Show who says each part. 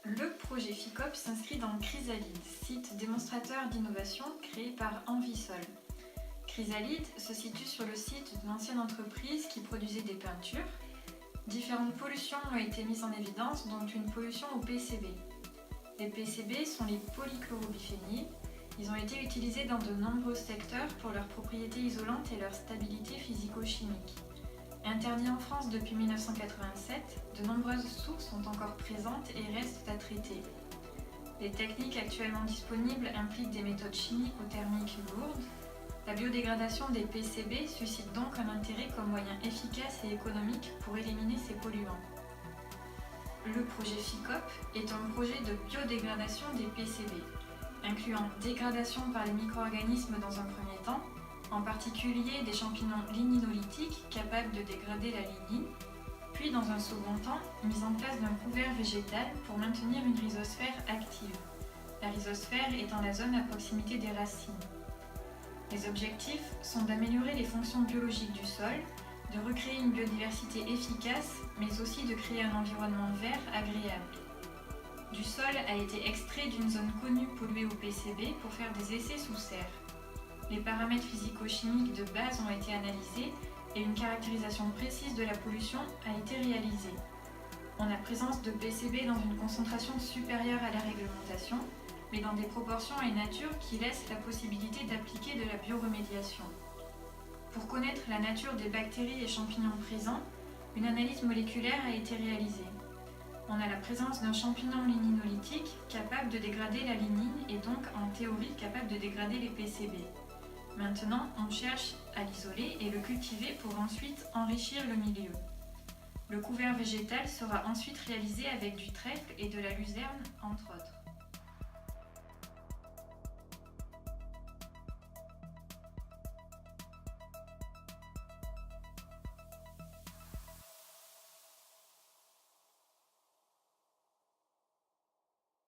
Speaker 1: Le projet FICOP s'inscrit dans Chrysalide, site démonstrateur d'innovation créé par Envisol. Chrysalide se situe sur le site d'une ancienne entreprise qui produisait des peintures. Différentes pollutions ont été mises en évidence, dont une pollution au PCB. Les PCB sont les polychlorobiphéniles. Ils ont été utilisés dans de nombreux secteurs pour leurs propriétés isolantes et leur stabilité physico-chimique. Interdits en France depuis 1987, de nombreuses sources sont encore présentes et restent à traiter. Les techniques actuellement disponibles impliquent des méthodes chimiques ou thermiques lourdes. La biodégradation des PCB suscite donc un intérêt comme moyen efficace et économique pour éliminer ces polluants. Le projet FICOP est un projet de biodégradation des PCB, incluant dégradation par les micro-organismes dans un premier temps, en particulier des champignons ligninolytiques capables de dégrader la lignine, puis dans un second temps, mise en place d'un couvert végétal pour maintenir une rhizosphère active, la rhizosphère étant la zone à proximité des racines. Les objectifs sont d'améliorer les fonctions biologiques du sol, de recréer une biodiversité efficace, mais aussi de créer un environnement vert agréable. Du sol a été extrait d'une zone connue polluée au PCB pour faire des essais sous serre. Les paramètres physico-chimiques de base ont été analysés et une caractérisation précise de la pollution a été réalisée. On a présence de PCB dans une concentration supérieure à la réglementation, mais dans des proportions et natures qui laissent la possibilité d'appliquer de la bioremédiation. Pour connaître la nature des bactéries et champignons présents, une analyse moléculaire a été réalisée. On a la présence d'un champignon ligninolytique capable de dégrader la lignine et donc en théorie capable de dégrader les PCB. Maintenant, on cherche à l'isoler et le cultiver pour ensuite enrichir le milieu. Le couvert végétal sera ensuite réalisé avec du trèfle et de la luzerne, entre autres.